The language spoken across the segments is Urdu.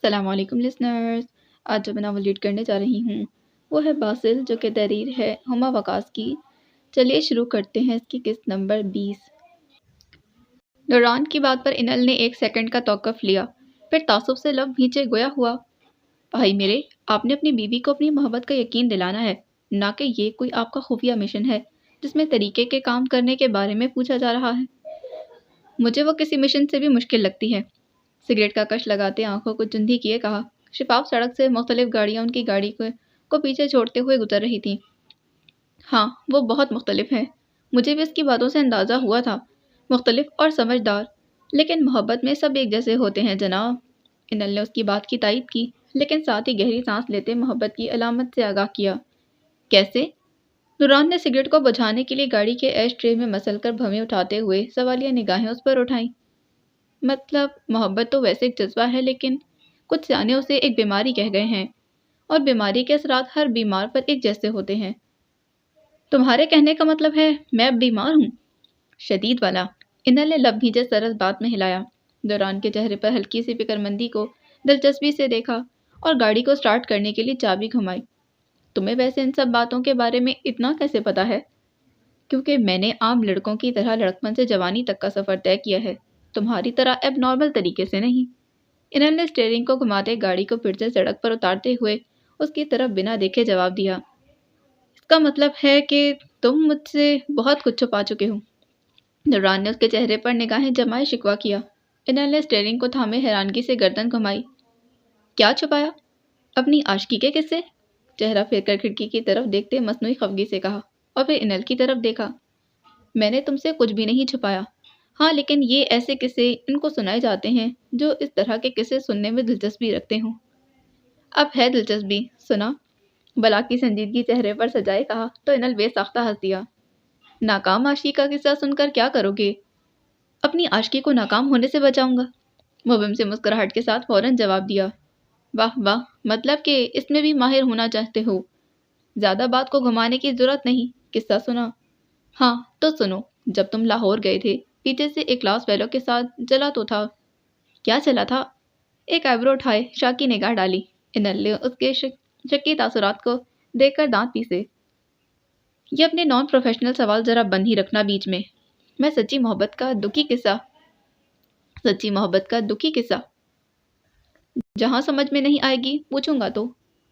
السلام علیکم لسنرز۔ آج جو میں ناول ریڈ کرنے جا رہی ہوں وہ ہے باسل، جو کہ تحریر ہے ہما وقاص کی۔ چلیے شروع کرتے ہیں اس کی قسط نمبر 20۔ دوران کی بات پر انل نے ایک سیکنڈ کا توقف لیا، پھر تعصب سے لب کھینچے گویا ہوا، بھائی میرے، آپ نے اپنی بیوی کو اپنی محبت کا یقین دلانا ہے، نہ کہ یہ کوئی آپ کا خفیہ مشن ہے جس میں طریقے کے کام کرنے کے بارے میں پوچھا جا رہا ہے۔ مجھے وہ کسی مشن سے بھی مشکل لگتی ہے۔ سگریٹ کا کش لگاتے آنکھوں کو چندھی کیے کہا۔ شفاف سڑک سے مختلف گاڑیاں ان کی گاڑی کو پیچھے چھوڑتے ہوئے گزر رہی تھیں۔ ہاں، وہ بہت مختلف ہے، مجھے بھی اس کی باتوں سے اندازہ ہوا تھا، مختلف اور سمجھدار، لیکن محبت میں سب ایک جیسے ہوتے ہیں جناب۔ انل نے اس کی بات کی تائید کی، لیکن ساتھ ہی گہری سانس لیتے محبت کی علامت سے آگاہ کیا۔ کیسے؟ نوران نے سگریٹ کو بجھانے کے لیے گاڑی کے ایش ٹرے میں مسل کر بھویں اٹھاتے ہوئے سوالیہ نگاہیں اس پر اٹھائیں۔ مطلب محبت تو ویسے ایک جذبہ ہے، لیکن کچھ سیانے اسے ایک بیماری کہہ گئے ہیں، اور بیماری کے اثرات ہر بیمار پر ایک جیسے ہوتے ہیں۔ تمہارے کہنے کا مطلب ہے میں اب بیمار ہوں؟ شدید والا۔ انل نے لب بھیجے سر اس بات میں ہلایا۔ دوران کے چہرے پر ہلکی سی فکرمندی کو دلچسپی سے دیکھا اور گاڑی کو سٹارٹ کرنے کے لیے چابی گھمائی۔ تمہیں ویسے ان سب باتوں کے بارے میں اتنا کیسے پتا ہے؟ کیونکہ میں نے عام لڑکوں کی طرح لڑکپن سے جوانی تک کا سفر طے کیا ہے، تمہاری طرح اب نارمل طریقے سے نہیں۔ انل نے اسٹیئرنگ کو گھماتے گاڑی کو پھر سے سڑک پر اتارتے ہوئے اس کی طرف بنا دیکھے جواب دیا۔ اس کا مطلب ہے کہ تم مجھ سے بہت کچھ چھپا چکے ہو۔ نوران نے اس کے چہرے پر نگاہیں جمائے شکوہ کیا۔ انل نے اسٹیئرنگ کو تھامے حیرانگی سے گردن گھمائی۔ کیا چھپایا؟ اپنی عاشقی کے قصے؟ چہرہ پھیر کر کھڑکی کی طرف دیکھتے مصنوعی خفگی سے کہا، اور پھر انل کی طرف دیکھا۔ میں نے تم سے کچھ بھی نہیں چھپایا، ہاں لیکن یہ ایسے قصے ان کو سنائے جاتے ہیں جو اس طرح کے قصے سننے میں دلچسپی رکھتے ہوں۔ اب ہے دلچسپی، سنا؟ بلا کی سنجیدگی چہرے پر سجائے کہا تو انل بے ساختہ ہنس دیا۔ ناکام عاشقی کا قصہ سن کر کیا کرو گے؟ اپنی عاشقی کو ناکام ہونے سے بچاؤں گا، مبہم سے مسکراہٹ کے ساتھ فوراً جواب دیا۔ واہ واہ، مطلب کہ اس میں بھی ماہر ہونا چاہتے ہو۔ زیادہ بات کو گھمانے کی ضرورت نہیں، قصہ سنا؟ ہاں تو سنو۔ جب تم لاہور گئے تھے، پیچھے سے ایک کلاس فیلو کے ساتھ جلا تو تھا؟ کیا چلا تھا؟ ایک آئیبرو اٹھائے شاکی نگاہ ڈالی۔ انل نے اس کے شکی تاثرات کو دیکھ کر دانت پیسے۔ یہ اپنے نان پروفیشنل سوال ذرا بند ہی رکھنا بیچ میں۔ میں سچی محبت کا دکھی قصہ جہاں سمجھ میں نہیں آئے گی پوچھوں گا تو؟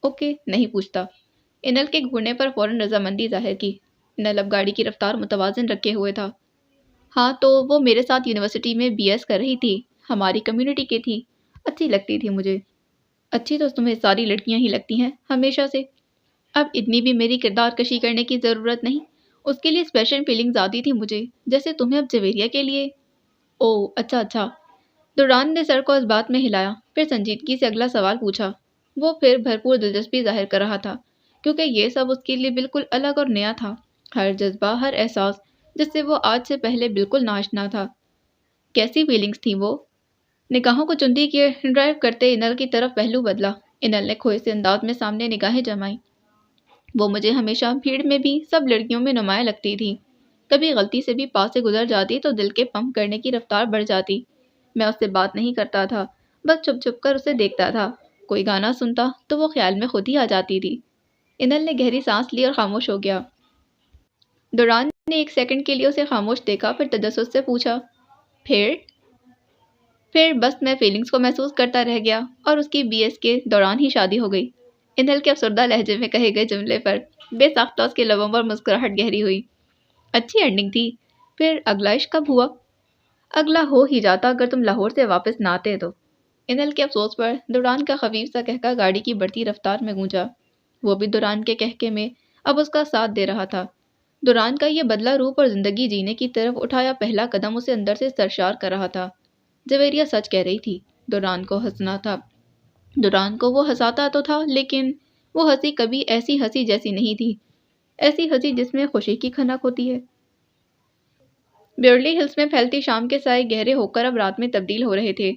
اوکے، نہیں پوچھتا۔ انل کے گھرنے پر فوراً رضامندی ظاہر کی۔ انل اب گاڑی کی رفتار متوازن رکھے ہوئے تھا۔ ہاں تو وہ میرے ساتھ یونیورسٹی میں بی ایس کر رہی تھی، ہماری کمیونٹی کی تھی، اچھی لگتی تھی مجھے۔ اچھی تو تمہیں ساری لڑکیاں ہی لگتی ہیں ہمیشہ سے، اب اتنی بھی میری کردار کشی کرنے کی ضرورت نہیں، اس کے لیے اسپیشل فیلنگز آتی تھی مجھے، جیسے تمہیں اب جویریہ کے لیے۔ اوہ اچھا۔ دوران نے سر کو اس بات میں ہلایا، پھر سنجیدگی سے اگلا سوال پوچھا۔ وہ پھر بھرپور دلچسپی ظاہر کر رہا تھا، کیونکہ یہ سب اس کے لیے بالکل الگ اور نیا تھا، ہر جذبہ، ہر احساس جس سے وہ آج سے پہلے بالکل ناآشنا تھا۔ کیسی فیلنگز تھیں وہ؟ نگاہوں کو چندی کیے ڈرائیو کرتے انل کی طرف پہلو بدلا۔ انل نے کھوئے سے انداز میں سامنے نگاہیں جمائیں۔ وہ مجھے ہمیشہ بھیڑ میں بھی سب لڑکیوں میں نمایاں لگتی تھی، کبھی غلطی سے بھی پاس سے گزر جاتی تو دل کے پمپ کرنے کی رفتار بڑھ جاتی۔ میں اس سے بات نہیں کرتا تھا، بس چھپ چھپ کر اسے دیکھتا تھا، کوئی گانا سنتا تو وہ خیال میں خود ہی آ جاتی تھی۔ انل نے گہری سانس لی اور خاموش ہو گیا۔ دوران نے ایک سیکنڈ کے لیے اسے خاموش دیکھا، پھر تجسس سے پوچھا، پھر بس میں فیلنگز کو محسوس کرتا رہ گیا اور اس کی بی ایس کے دوران ہی شادی ہو گئی۔ انل کے افسردہ لہجے میں کہے گئے جملے پر بے ساختہ اس کے لبوں پر مسکراہٹ گہری ہوئی۔ اچھی اینڈنگ تھی۔ پھر اگلا عشق کب ہوا؟ اگلا ہو ہی جاتا اگر تم لاہور سے واپس نہ آتے تو۔ انل کے افسوس پر دوران کا خفیف سا کہکا گاڑی کی بڑھتی رفتار میں گونجا۔ وہ بھی دوران کے کہکے میں اب اس کا ساتھ دے رہا تھا۔ دوران کا یہ بدلہ روپ اور زندگی جینے کی طرف اٹھایا پہلا قدم اسے اندر سے سرشار کر رہا تھا۔ جویریہ سچ کہہ رہی تھی، دوران کو ہنسنا تھا۔ دوران کو وہ ہنساتا تو تھا، لیکن وہ ہنسی کبھی ایسی ہنسی جیسی نہیں تھی، ایسی ہنسی جس میں خوشی کی کھنک ہوتی ہے۔ بیورلی ہلز میں پھیلتی شام کے سائے گہرے ہو کر اب رات میں تبدیل ہو رہے تھے۔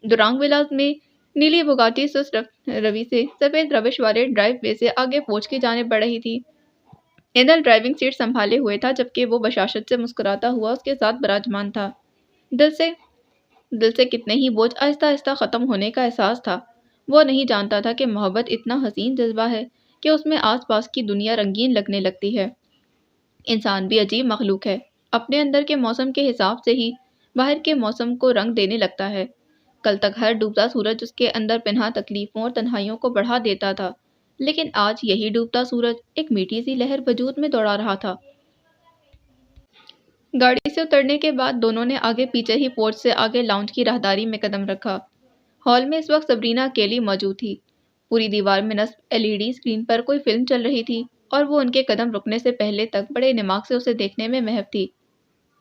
دورانگ ولاز میں نیلی بگاٹی سست روی سے سفید روش والے ڈرائیو وے سے آگے پہنچ کی جانب بڑھ رہی تھی۔ انل ڈرائیونگ سیٹ سنبھالے ہوئے تھا، جبکہ وہ بشاشت سے مسکراتا ہوا اس کے ساتھ براجمان تھا۔ دل سے کتنے ہی بوجھ آہستہ آہستہ ختم ہونے کا احساس تھا۔ وہ نہیں جانتا تھا کہ محبت اتنا حسین جذبہ ہے کہ اس میں آس پاس کی دنیا رنگین لگنے لگتی ہے۔ انسان بھی عجیب مخلوق ہے، اپنے اندر کے موسم کے حساب سے ہی باہر کے موسم کو رنگ دینے لگتا ہے۔ کل تک ہر ڈوبتا سورج اس کے اندر پنہاں تکلیفوں اور تنہائیوں کو بڑھا دیتا تھا، لیکن آج یہی ڈوبتا سورج ایک میٹھی سی لہر وجود میں دوڑا رہا تھا۔ گاڑی سے اترنے کے بعد دونوں نے آگے پیچھے ہی پورچ سے آگے لاؤنج کی راہداری میں قدم رکھا۔ ہال میں اس وقت سبرینا اکیلی موجود تھی۔ پوری دیوار میں نصب LED اسکرین پر کوئی فلم چل رہی تھی اور وہ ان کے قدم رکنے سے پہلے تک بڑے نماغ سے اسے دیکھنے میں محو تھی۔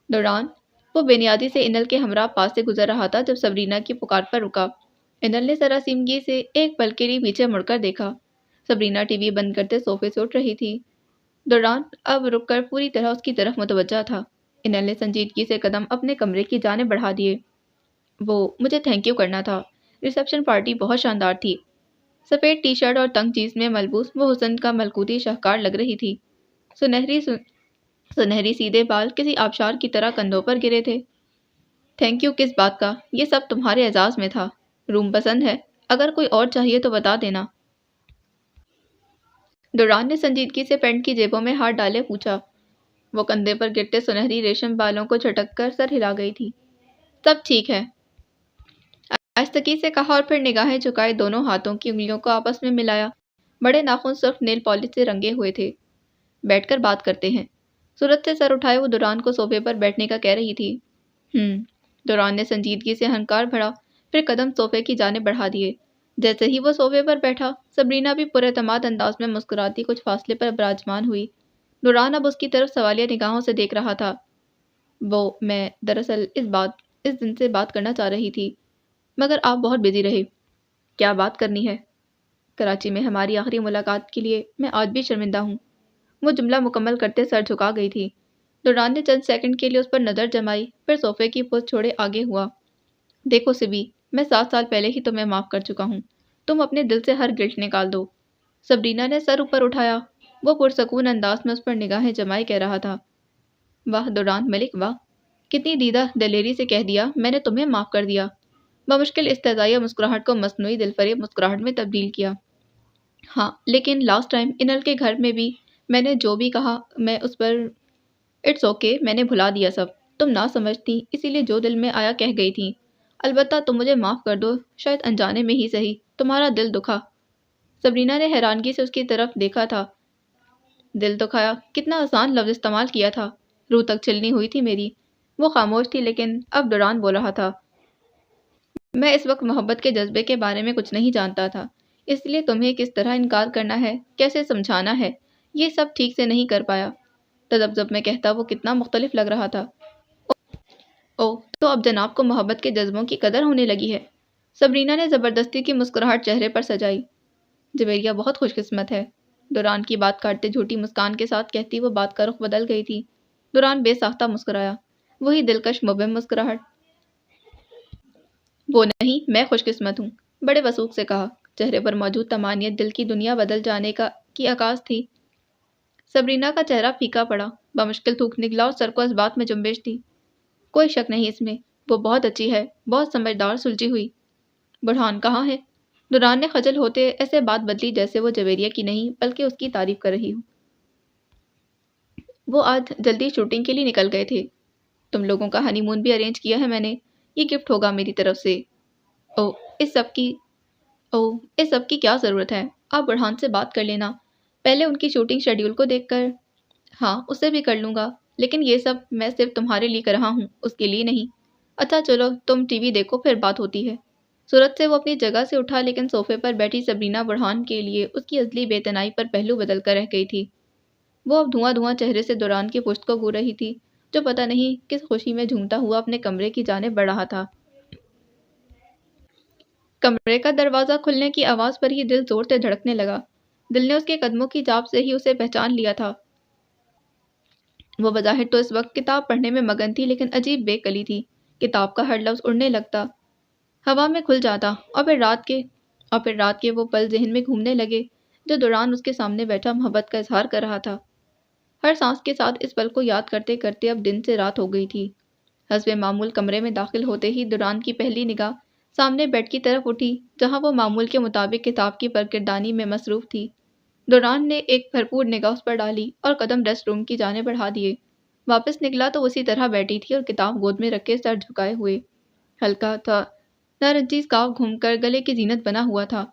دوران وہ بے نیازی سے انل کے ہمراہ پاس سے گزر رہا تھا جب سبرینا کی پکار پر رکا۔ انل نے سراسیمگی سے ایک پل کے لیے پیچھے مڑ کر دیکھا۔ سبرینا ٹی وی بند کرتے صوفے سے اٹھ رہی تھی۔ دوران اب رک کر پوری طرح اس کی طرف متوجہ تھا۔ انل نے سنجیدگی سے قدم اپنے کمرے کی جانب بڑھا دیے۔ مجھے تھینک یو کرنا تھا۔ ریسیپشن پارٹی بہت شاندار تھی۔ سفید ٹی شرٹ اور تنگ جینس میں ملبوس وہ حسن کا ملکوتی شاہکار لگ رہی تھی۔ سنہری سیدھے بال کسی آبشار کی طرح کندھوں پر گرے تھے۔ تھینک یو کس بات کا، یہ سب تمہارے اعزاز میں تھا۔ روم پسند ہے؟ اگر کوئی اور چاہیے تو بتا دینا۔ دوران نے سنجیدگی سے پینٹ کی جیبوں میں ہاتھ ڈالے پوچھا۔ وہ کندھے پر گرتے سنہری ریشم بالوں کو جھٹک کر سر ہلا گئی تھی۔ سب ٹھیک ہے، آہستگی سے کہا اور پھر نگاہیں جھکائے دونوں ہاتھوں کی انگلیوں کو آپس میں ملایا۔ بڑے ناخن سرخ نیل پالش سے رنگے ہوئے تھے۔ بیٹھ کر بات کرتے ہیں۔ صورت سے سر اٹھائے وہ دوران کو صوفے پر بیٹھنے کا کہہ رہی تھی۔ دوران نے سنجیدگی سے ہنکار بھرا، پھر قدم صوفے کی جانب بڑھا دیے۔ جیسے ہی وہ صوفے پر بیٹھا، سبرینا بھی پراعتماد انداز میں مسکراتی کچھ فاصلے پر براجمان ہوئی۔ دوران اب اس کی طرف سوالیہ نگاہوں سے دیکھ رہا تھا۔ میں دراصل اس دن سے بات کرنا چاہ رہی تھی، مگر آپ بہت بزی رہے۔ کیا بات کرنی ہے؟ کراچی میں ہماری آخری ملاقات کے لیے میں آج بھی شرمندہ ہوں۔ وہ جملہ مکمل کرتے سر جھکا گئی تھی۔ دوران نے چند سیکنڈ کے لیے اس پر نظر جمائی، پھر صوفے کی پوز چھوڑے آگے ہوا۔ دیکھو سبی، میں 7 سال پہلے ہی تمہیں معاف کر چکا ہوں۔ تم اپنے دل سے ہر گلٹ نکال دو۔ سبرینا نے سر اوپر اٹھایا۔ وہ پرسکون انداز میں اس پر نگاہیں جمائے کہہ رہا تھا۔ واہ دوران ملک واہ، کتنی دیدہ دلیری سے کہہ دیا میں نے تمہیں معاف کر دیا۔ بمشکل استہزائیہ مسکراہٹ کو مصنوعی دلفریب مسکراہٹ میں تبدیل کیا۔ ہاں، لیکن لاسٹ ٹائم انل کے گھر میں بھی میں نے جو بھی کہا میں اس پر اٹس اوکے، میں نے بھلا دیا سب۔ تم نہ سمجھتی، اسی لیے جو دل میں آیا کہہ گئی تھی۔ البتہ تم مجھے معاف کر دو، شاید انجانے میں ہی صحیح، تمہارا دل دکھا۔ سبرینا نے حیرانگی سے اس کی طرف دیکھا تھا۔ دل دکھایا، کتنا آسان لفظ استعمال کیا تھا۔ روح تک چھلنی ہوئی تھی میری۔ وہ خاموش تھی، لیکن اب دوران بول رہا تھا۔ میں اس وقت محبت کے جذبے کے بارے میں کچھ نہیں جانتا تھا، اس لیے تمہیں کس طرح انکار کرنا ہے، کیسے سمجھانا ہے، یہ سب ٹھیک سے نہیں کر پایا۔ تذبذب میں کہتا وہ کتنا مختلف لگ رہا تھا۔ تو اب جناب کو محبت کے جذبوں کی قدر ہونے لگی ہے۔ سبرینا نے زبردستی کی مسکراہٹ چہرے پر سجائی۔ جویریہ بہت خوش قسمت ہے، دوران کی بات کاٹتے جھوٹی مسکان کے ساتھ کہتی وہ بات کا رخ بدل گئی تھی۔ دوران بے ساختہ مسکرایا، وہی دلکش مبہم مسکراہٹ۔ وہ نہیں، میں خوش قسمت ہوں، بڑے وثوق سے کہا۔ چہرے پر موجود طمانینت دل کی دنیا بدل جانے کی عکاس تھی۔ سبرینا کا چہرہ پھیکا پڑا، بمشکل تھوک نکلا اور سر کو اس بات میں جنبش تھی۔ کوئی شک نہیں اس میں، وہ بہت اچھی ہے، بہت سمجھدار سلجھی ہوئی۔ برہان کہاں ہے؟ دوران نے خجل ہوتے ایسے بات بدلی جیسے وہ جویریہ کی نہیں بلکہ اس کی تعریف کر رہی ہوں۔ وہ آج جلدی شوٹنگ کے لیے نکل گئے تھے۔ تم لوگوں کا ہنی مون بھی ارینج کیا ہے میں نے، یہ گفٹ ہوگا میری طرف سے۔ اس سب کی کیا ضرورت ہے؟ آپ برہان سے بات کر لینا پہلے ان کی شوٹنگ شیڈیول کو دیکھ کر۔ ہاں، اسے بھی کر لوں گا، لیکن یہ سب میں صرف تمہارے لیے کر رہا ہوں، اس کے لیے نہیں۔ اچھا چلو تم ٹی وی دیکھو، پھر بات ہوتی ہے۔ صورت سے وہ اپنی جگہ سے اٹھا، لیکن صوفے پر بیٹھی سبرینا برہان کے لیے اس کی ازلی بے تنائی پر پہلو بدل کر رہ گئی تھی۔ وہ اب دھواں چہرے سے دوران کی پشت کو گھور رہی تھی، جو پتہ نہیں کس خوشی میں جھومتا ہوا اپنے کمرے کی جانب بڑھ رہا تھا۔ کمرے کا دروازہ کھلنے کی آواز پر ہی دل زور سے دھڑکنے لگا۔ دل نے اس کے قدموں کی جاپ سے ہی اسے پہچان لیا تھا۔ وہ بظاہر تو اس وقت کتاب پڑھنے میں مگن تھی، لیکن عجیب بے کلی تھی۔ کتاب کا ہر لفظ اڑنے لگتا، ہوا میں کھل جاتا، اور پھر رات کے وہ پل ذہن میں گھومنے لگے جو دوران اس کے سامنے بیٹھا محبت کا اظہار کر رہا تھا۔ ہر سانس کے ساتھ اس پل کو یاد کرتے کرتے اب دن سے رات ہو گئی تھی۔ حسب معمول کمرے میں داخل ہوتے ہی دوران کی پہلی نگاہ سامنے بیڈ کی طرف اٹھی جہاں وہ معمول کے مطابق کتاب کی برگردانی میں مصروف تھی۔ دوران نے ایک بھرپور نگاہ اس پر ڈالی اور قدم ریسٹ روم کی جانب بڑھا دیے۔ واپس نکلا تو اسی طرح بیٹھی تھی اور کتاب گود میں رکھے سر جھکائے ہوئے۔ ہلکا تھا نارنجی اسکارف گھوم کر گلے کی زینت بنا ہوا تھا۔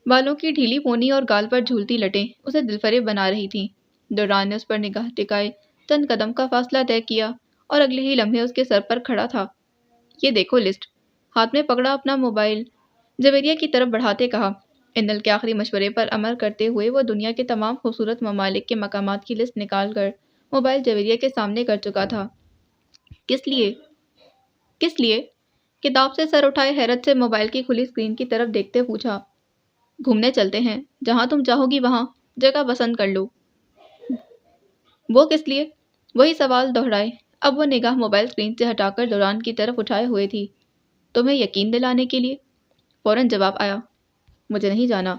بالوں کی ڈھیلی پونی اور گال پر جھولتی لٹیں اسے دلفریب بنا رہی تھیں۔ دوران نے اس پر نگاہ ٹکائے چند قدم کا فاصلہ طے کیا اور اگلے ہی لمحے اس کے سر پر کھڑا تھا۔ یہ دیکھو لسٹ۔ ہاتھ میں پکڑا اپنا موبائل جویریہ کی طرف بڑھاتے کہا۔ انل کے آخری مشورے پر عمل کرتے ہوئے وہ دنیا کے تمام خوبصورت ممالک کے مقامات کی لسٹ نکال کر موبائل جویریہ کے سامنے کر چکا تھا۔ کس لیے؟ کس لیے؟ کتاب سے سر اٹھائے حیرت سے موبائل کی کھلی اسکرین کی طرف دیکھتے پوچھا۔ گھومنے چلتے ہیں، جہاں تم چاہو گی وہاں، جگہ پسند کر لو۔ وہ کس لیے؟ وہی سوال دہرائے۔ اب وہ نگاہ موبائل اسکرین سے ہٹا کر دوران کی طرف اٹھائے ہوئے تھی۔ تمہیں یقین دلانے کے لیے؟ فوراً جواب آیا۔ مجھے نہیں جانا۔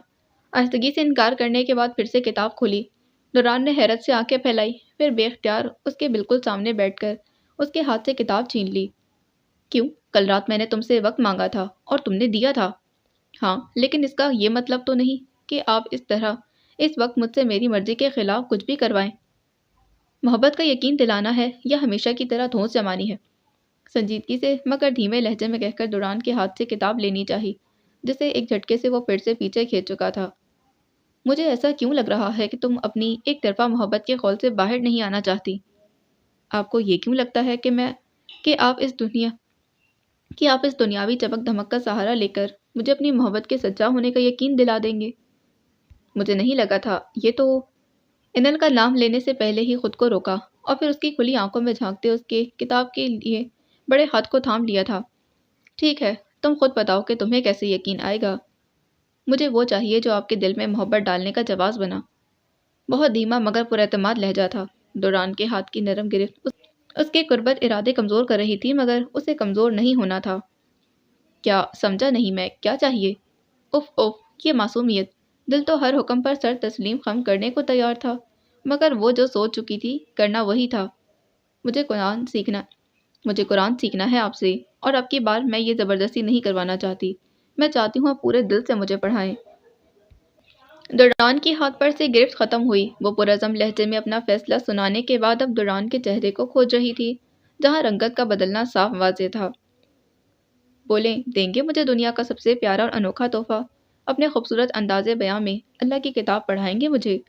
آہستگی سے انکار کرنے کے بعد پھر سے کتاب کھولی۔ دوران نے حیرت سے آنکھیں پھیلائی، پھر بے اختیار اس کے بالکل سامنے بیٹھ کر اس کے ہاتھ سے کتاب چھین لی۔ کیوں؟ کل رات میں نے تم سے وقت مانگا تھا اور تم نے دیا تھا۔ ہاں، لیکن اس کا یہ مطلب تو نہیں کہ آپ اس طرح اس وقت مجھ سے میری مرضی کے خلاف کچھ بھی کروائیں۔ محبت کا یقین دلانا ہے یا ہمیشہ کی طرح دھونس جمانی ہے؟ سنجیدگی سے مگر دھیمے لہجے میں کہہ کر دوران کے ہاتھ سے کتاب لینی چاہی، جسے ایک جھٹکے سے وہ پھر سے پیچھے کھینچ چکا تھا۔ مجھے ایسا کیوں لگ رہا ہے کہ تم اپنی ایک طرفہ محبت کے خول سے باہر نہیں آنا چاہتی؟ آپ کو یہ کیوں لگتا ہے کہ آپ اس دنیاوی چمک دھمک کا سہارا لے کر مجھے اپنی محبت کے سچا ہونے کا یقین دلا دیں گے؟ مجھے نہیں لگا تھا یہ تو۔ انل کا نام لینے سے پہلے ہی خود کو روکا اور پھر اس کی کھلی آنکھوں میں جھانکتے اس کے کتاب کے لیے بڑے ہاتھ کو تھام لیا تھا۔ ٹھیک ہے، تم خود بتاؤ کہ تمہیں کیسے یقین آئے گا۔ مجھے وہ چاہیے جو آپ کے دل میں محبت ڈالنے کا جواز بنا۔ بہت دھیما مگر پر اعتماد لہجہ تھا۔ دوران کے ہاتھ کی نرم گرفت اس کے قربت ارادے کمزور کر رہی تھی مگر اسے کمزور نہیں ہونا تھا۔ کیا سمجھا نہیں میں کیا چاہیے؟ اف یہ معصومیت۔ دل تو ہر حکم پر سر تسلیم خم کرنے کو تیار تھا مگر وہ جو سوچ چکی تھی کرنا وہی تھا۔ مجھے قرآن سیکھنا ہے آپ سے، اور اب کی بار میں یہ زبردستی نہیں کروانا چاہتی۔ میں چاہتی ہوں آپ پورے دل سے مجھے پڑھائیں۔ دوران کی ہاتھ پر سے گرفت ختم ہوئی۔ وہ پرعزم لہجے میں اپنا فیصلہ سنانے کے بعد اب دوران کے چہرے کو کھوج رہی تھی جہاں رنگت کا بدلنا صاف واضح تھا۔ بولیں، دیں گے مجھے دنیا کا سب سے پیارا اور انوکھا تحفہ؟ اپنے خوبصورت انداز بیاں میں اللہ کی کتاب پڑھائیں گے مجھے؟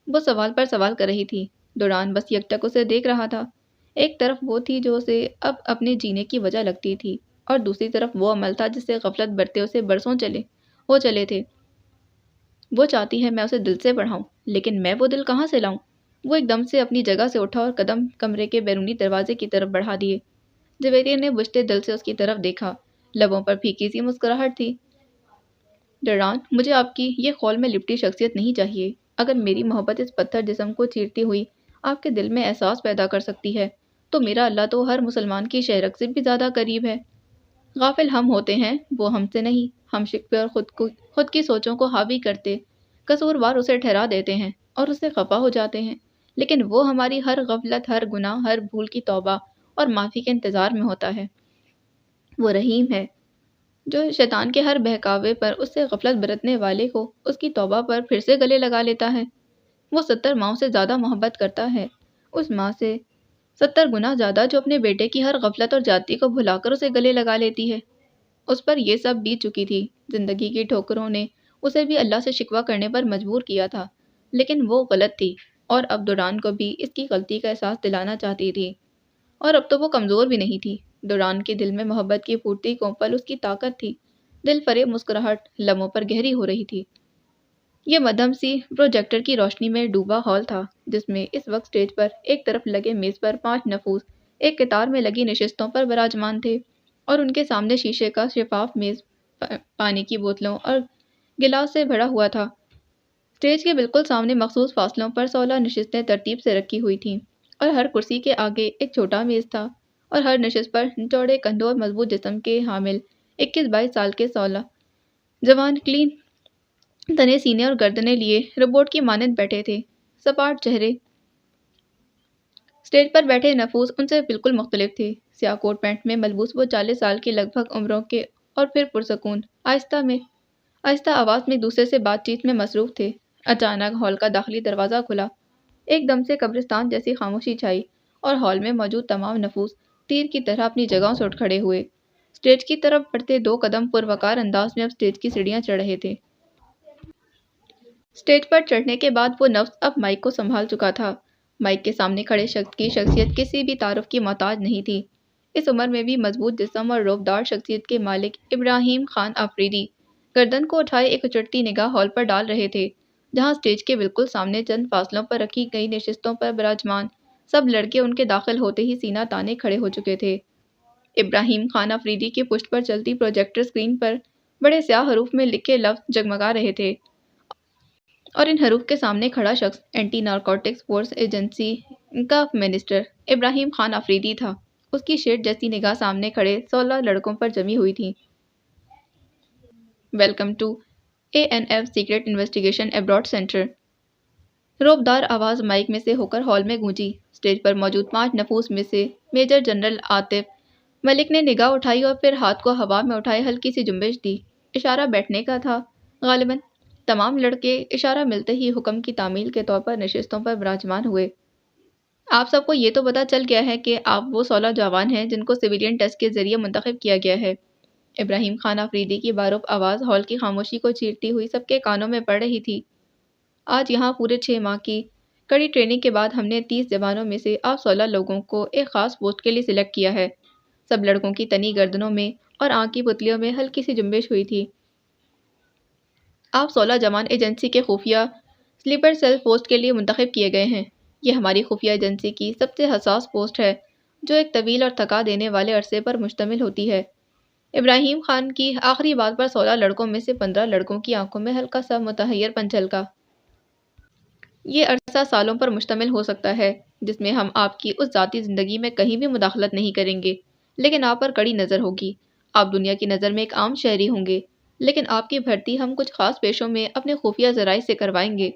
وہ سوال پر سوال کر رہی تھی۔ دوران بس یکٹک اسے دیکھ رہا تھا۔ ایک طرف وہ تھی جو اسے اب اپنے جینے کی وجہ لگتی تھی اور دوسری طرف وہ عمل تھا جس سے غفلت برتے اسے برسوں چلے تھے۔ وہ چاہتی ہے میں اسے دل سے پڑھاؤں، لیکن میں وہ دل کہاں سے لاؤں؟ وہ ایک دم سے اپنی جگہ سے اٹھا اور قدم کمرے کے بیرونی دروازے کی طرف بڑھا دیے۔ جویریہ نے بجھتے دل سے اس کی طرف دیکھا۔ لبوں پر پھیکی سی مسکراہٹ تھی۔ دوران، مجھے آپ کی یہ خول میں لپٹی شخصیت نہیں چاہیے۔ اگر میری محبت اس پتھر جسم کو چیرتی ہوئی آپ کے دل میں احساس پیدا کر سکتی ہے تو میرا اللہ تو ہر مسلمان کی شہرک سے بھی زیادہ قریب ہے۔ غافل ہم ہوتے ہیں، وہ ہم سے نہیں۔ ہم شکوے اور خود کی سوچوں کو حاوی کرتے قصوروار اسے ٹھہرا دیتے ہیں اور اس سے خفا ہو جاتے ہیں، لیکن وہ ہماری ہر غفلت، ہر گناہ، ہر بھول کی توبہ اور معافی کے انتظار میں ہوتا ہے۔ وہ رحیم ہے جو شیطان کے ہر بہکاوے پر اس سے غفلت برتنے والے کو اس کی توبہ پر پھر سے گلے لگا لیتا ہے۔ وہ 70 ماؤں سے زیادہ محبت کرتا ہے، اس ماں سے 70 گنا زیادہ جو اپنے بیٹے کی ہر غفلت اور جاتی کو بھلا کر اسے گلے لگا لیتی ہے۔ اس پر یہ سب بیت چکی تھی۔ زندگی کی ٹھوکروں نے اسے بھی اللہ سے شکوہ کرنے پر مجبور کیا تھا، لیکن وہ غلط تھی اور اب دوران کو بھی اس کی غلطی کا احساس دلانا چاہتی تھی۔ اور اب تو وہ کمزور بھی نہیں تھی۔ دوران کے دل میں محبت کی پھوٹتی کومپل اس کی طاقت تھی۔ دل فریب مسکراہٹ لبوں پر گہری ہو رہی تھی۔ یہ مدھم سی پروجیکٹر کی روشنی میں ڈوبا ہال تھا جس میں اس وقت سٹیج پر ایک طرف لگے میز پر 5 نفوس ایک قطار میں لگی نشستوں پر براجمان تھے اور ان کے سامنے شیشے کا شفاف میز پانی کی بوتلوں اور گلاس سے بھرا ہوا تھا۔ سٹیج کے بالکل سامنے مخصوص فاصلوں پر 16 نشستیں ترتیب سے رکھی ہوئی تھیں اور ہر کرسی کے آگے ایک چھوٹا میز تھا اور ہر نشست پر چوڑے کندھوں اور مضبوط جسم کے حامل 21-22 سال کے 16 جوان کلین تنے سینے اور گردنیں لیے روبوٹ کی مانند بیٹھے تھے، سپاٹ چہرے۔ سٹیج پر بیٹھے نفوس ان سے بالکل مختلف تھے۔ سیاہ کوٹ پینٹ میں ملبوس وہ 40 سال کی لگ بھگ عمروں کے اور پھر پرسکون آہستہ آواز میں ایک دوسرے سے بات چیت میں مصروف تھے۔ اچانک ہال کا داخلی دروازہ کھلا، ایک دم سے قبرستان جیسی خاموشی چھائی اور ہال میں موجود تمام نفوس تیر کی طرح اپنی جگہوں سے اٹھ کھڑے ہوئے۔ اسٹیج کی طرف بڑھتے 2 قدم پروقار انداز میں اب اسٹیج کی سیڑھیاں چڑھ رہے تھے۔ اسٹیج پر چڑھنے کے بعد وہ نفس اب مائک کو سنبھال چکا تھا۔ مائک کے سامنے کھڑے شخص کی شخصیت کسی بھی تعارف کی محتاج نہیں تھی۔ اس عمر میں بھی مضبوط جسم اور رعبدار شخصیت کے مالک ابراہیم خان آفریدی گردن کو اٹھائے ایک اچٹتی نگاہ ہال پر ڈال رہے تھے، جہاں اسٹیج کے بالکل سامنے چند فاصلوں پر رکھی گئی نشستوں پر براجمان سب لڑکے ان کے داخل ہوتے ہی سینہ تانے کھڑے ہو چکے تھے۔ ابراہیم خان آفریدی کی پشت پر چلتی پروجیکٹر اسکرین پر بڑے سیاہ حروف میں لکھے لفظ جگمگا رہے تھے، اور ان حروف کے سامنے کھڑا شخص اینٹی نارکوٹکس فورس ایجنسی کا منسٹر ابراہیم خان آفریدی تھا۔ اس کی شیٹ جیسی نگاہ سامنے کھڑے 16 لڑکوں پر جمی ہوئی تھی۔ Welcome to ANF secret investigation abroad center. رعبدار آواز مائک میں سے ہو کر ہال میں گونجی۔ اسٹیج پر موجود 5 نفوس میں سے میجر جنرل عاطف ملک نے نگاہ اٹھائی اور پھر ہاتھ کو ہوا میں اٹھائے ہلکی سی جنبش دی۔ اشارہ بیٹھنے کا تھا۔ غالباً تمام لڑکے اشارہ ملتے ہی حکم کی تعمیل کے طور پر نشستوں پر براجمان ہوئے۔ آپ سب کو یہ تو پتہ چل گیا ہے کہ آپ وہ 16 جوان ہیں جن کو سویلین ٹیسٹ کے ذریعے منتخب کیا گیا ہے۔ ابراہیم خان آفریدی کی باروب آواز ہال کی خاموشی کو چیرتی ہوئی سب کے کانوں میں پڑ رہی تھی۔ آج یہاں پورے 6 ماہ کی کڑی ٹریننگ کے بعد ہم نے 30 جوانوں میں سے آپ 16 لوگوں کو ایک خاص پوسٹ کے لیے سلیکٹ کیا ہے۔ سب لڑکوں کی تنی گردنوں میں اور آنکھ کی پتلیوں میں ہلکی سی جنبش ہوئی تھی۔ آپ 16 جوان ایجنسی کے خفیہ سلیپر سیل پوسٹ کے لیے منتخب کیے گئے ہیں۔ یہ ہماری خفیہ ایجنسی کی سب سے حساس پوسٹ ہے، جو ایک طویل اور تھکا دینے والے عرصے پر مشتمل ہوتی ہے۔ ابراہیم خان کی آخری بات پر 16 لڑکوں میں سے 15 لڑکوں کی آنکھوں میں ہلکا سا متحیر پن جھلکا۔ یہ عرصہ سالوں پر مشتمل ہو سکتا ہے، جس میں ہم آپ کی اس ذاتی زندگی میں کہیں بھی مداخلت نہیں کریں گے، لیکن آپ پر کڑی نظر ہوگی۔ آپ دنیا کی نظر میں ایک عام شہری ہوں گے، لیکن آپ کی بھرتی ہم کچھ خاص پیشوں میں اپنے خفیہ ذرائع سے کروائیں گے۔